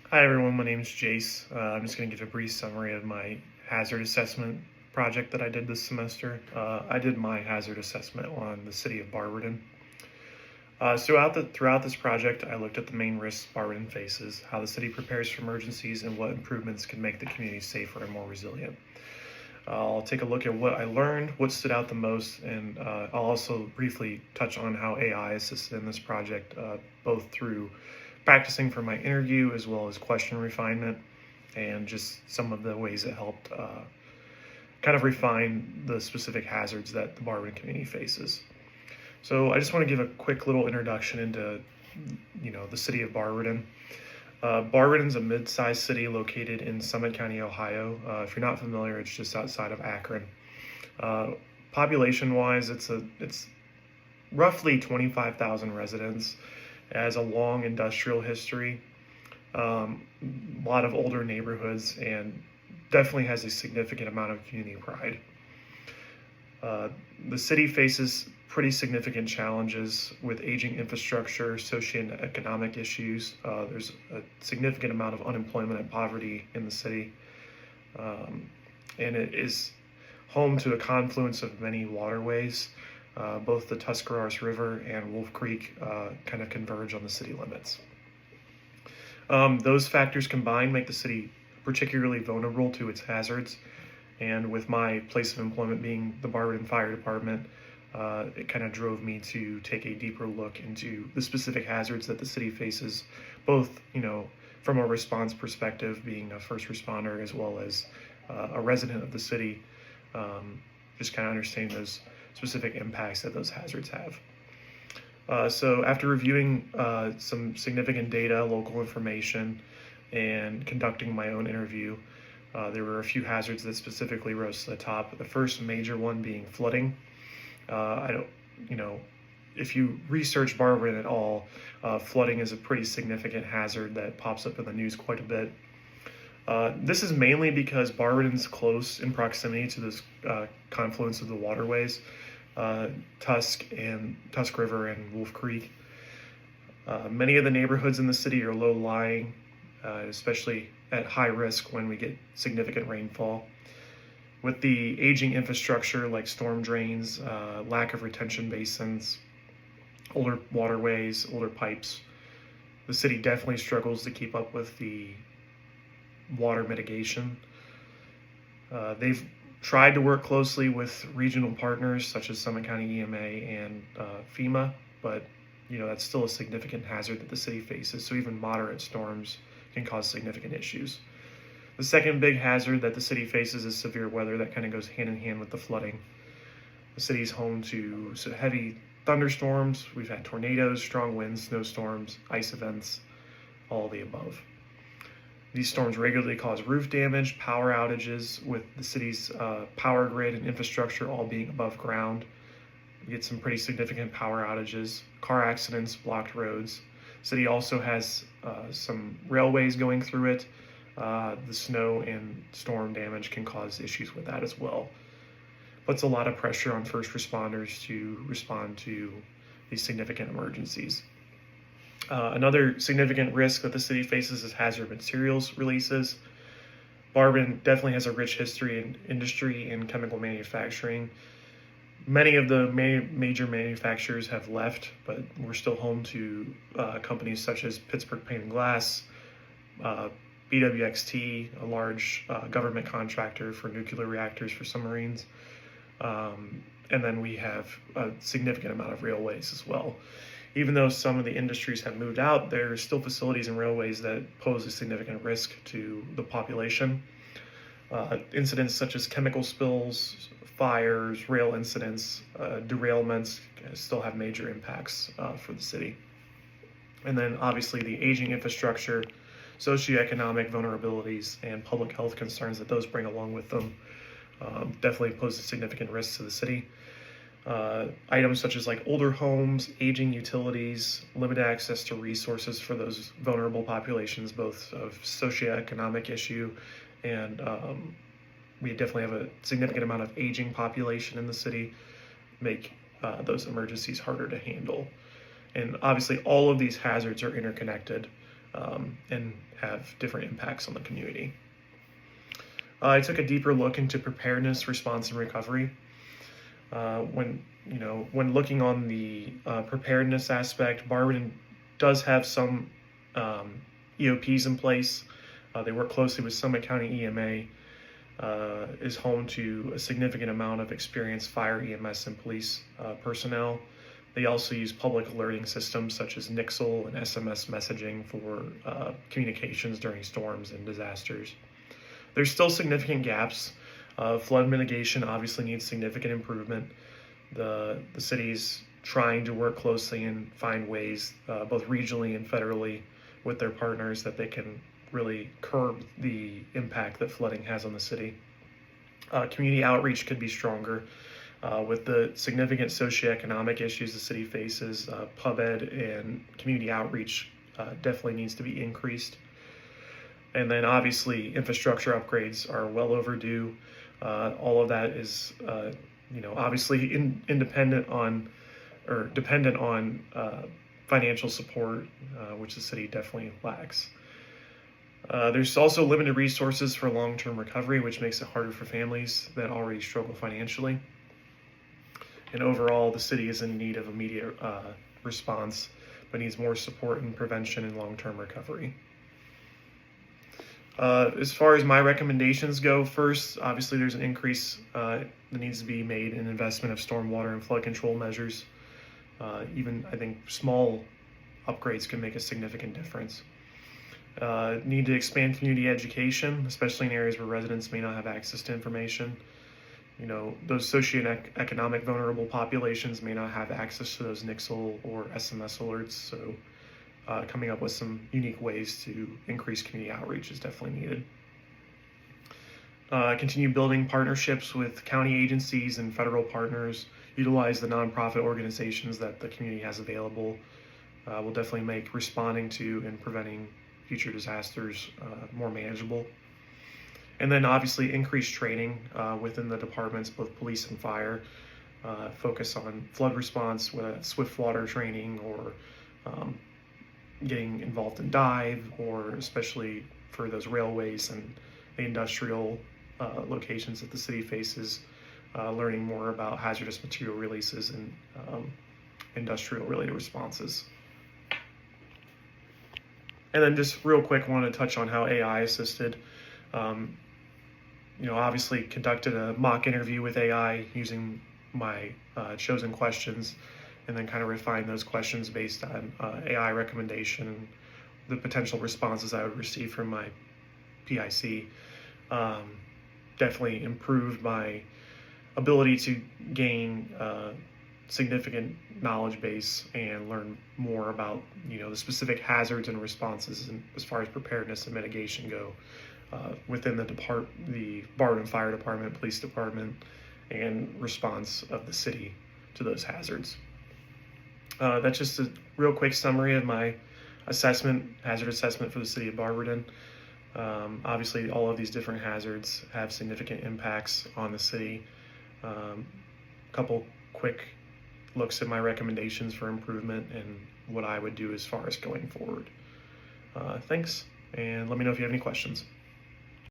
Hi everyone, my name is Jace. I'm just going to give a brief summary of my hazard assessment project that I did this semester. I did my hazard assessment on the city of Barberton. Throughout this project, I looked at the main risks Barberton faces, how the city prepares for emergencies, and what improvements can make the community safer and more resilient. I'll take a look at what I learned, what stood out the most, and I'll also briefly touch on how AI assisted in this project, both through practicing for my interview as well as question refinement, and just some of the ways it helped kind of refine the specific hazards that the Barberton community faces. So I just want to give a quick little introduction into, the city of Barberton. Barberton's a mid-sized city located in Summit County, Ohio. If you're not familiar, it's just outside of Akron. Population-wise, it's roughly 25,000 residents. It has a long industrial history, a lot of older neighborhoods, and definitely has a significant amount of community pride. The city faces pretty significant challenges with aging infrastructure, socioeconomic issues. There's a significant amount of unemployment and poverty in the city. And it is home to a confluence of many waterways. Both the Tuscarawas River and Wolf Creek kind of converge on the city limits. Those factors combined make the city particularly vulnerable to its hazards. And with my place of employment being the Barberton Fire Department, it kind of drove me to take a deeper look into the specific hazards that the city faces, both, from a response perspective, being a first responder, as well as a resident of the city, just kind of understanding those specific impacts that those hazards have. So after reviewing some significant data, local information, and conducting my own interview, there were a few hazards that specifically rose to the top. The first major one being flooding. If you research Barberton at all, flooding is a pretty significant hazard that pops up in the news quite a bit. This is mainly because Barberton's close in proximity to this confluence of the waterways, Tusk River and Wolf Creek. Many of the neighborhoods in the city are low-lying, especially at high risk when we get significant rainfall. With the aging infrastructure like storm drains, lack of retention basins, older waterways, older pipes, the city definitely struggles to keep up with the water mitigation. They've tried to work closely with regional partners such as Summit County EMA and FEMA, but that's still a significant hazard that the city faces. So even moderate storms can cause significant issues. The second big hazard that the city faces is severe weather that kind of goes hand in hand with the flooding. The city is home to heavy thunderstorms. We've had tornadoes, strong winds, snowstorms, ice events, all of the above. These storms regularly cause roof damage, power outages, with the city's power grid and infrastructure all being above ground. We get some pretty significant power outages, car accidents, blocked roads. The city also has some railways going through it. The snow and storm damage can cause issues with that as well. Puts a lot of pressure on first responders to respond to these significant emergencies. Another significant risk that the city faces is hazard materials releases. Barberton definitely has a rich history in industry and chemical manufacturing. Many of the major manufacturers have left, but we're still home to companies such as Pittsburgh Paint and Glass, BWXT, a large government contractor for nuclear reactors for submarines. And then we have a significant amount of railways as well. Even though some of the industries have moved out, there are still facilities and railways that pose a significant risk to the population. Incidents such as chemical spills, fires, rail incidents, derailments still have major impacts for the city. And then obviously the aging infrastructure, socioeconomic vulnerabilities, and public health concerns that those bring along with them definitely pose a significant risk to the city. Items such as like older homes, aging utilities, limited access to resources for those vulnerable populations, both of socioeconomic issue and we definitely have a significant amount of aging population in the city, make those emergencies harder to handle. And obviously all of these hazards are interconnected. and have different impacts on the community. I took a deeper look into preparedness, response, and recovery. When looking on the preparedness aspect, Barberton does have some EOPs in place. They work closely with Summit County EMA. Is home to a significant amount of experienced fire, EMS, and police personnel. They also use public alerting systems such as Nixle and SMS messaging for communications during storms and disasters. There's still significant gaps. Flood mitigation obviously needs significant improvement. The city's trying to work closely and find ways, both regionally and federally, with their partners that they can really curb the impact that flooding has on the city. Community outreach could be stronger. With the significant socioeconomic issues the city faces, pub ed and community outreach definitely needs to be increased. And then obviously infrastructure upgrades are well overdue. All of that is, obviously dependent on financial support, which the city definitely lacks. There's also limited resources for long-term recovery, which makes it harder for families that already struggle financially. And overall, the city is in need of immediate response, but needs more support in prevention and long-term recovery. As far as my recommendations go, first, obviously there's an increase that needs to be made in investment of stormwater and flood control measures. Even I think small upgrades can make a significant difference. Need to expand community education, especially in areas where residents may not have access to information. Those socioeconomic vulnerable populations may not have access to those Nixle or SMS alerts, so coming up with some unique ways to increase community outreach is definitely needed. Continue building partnerships with county agencies and federal partners. Utilize the nonprofit organizations that the community has available. Will definitely make responding to and preventing future disasters more manageable. And then obviously increase training within the departments, both police and fire. Focus on flood response, whether that's swift water training or getting involved in dive, or especially for those railways and the industrial locations that the city faces, learning more about hazardous material releases and industrial related responses. And then just real quick, I want to touch on how AI assisted. Obviously conducted a mock interview with AI using my chosen questions, and then kind of refined those questions based on AI recommendation and the potential responses I would receive from my PIC. Definitely improved my ability to gain significant knowledge base and learn more about the specific hazards and responses, and as far as preparedness and mitigation go within the Barberton Fire Department, Police Department, and response of the city to those hazards. That's just a real quick summary of my hazard assessment for the city of Barberton. Obviously, all of these different hazards have significant impacts on the city. A couple quick looks at my recommendations for improvement and what I would do as far as going forward. Thanks, and let me know if you have any questions.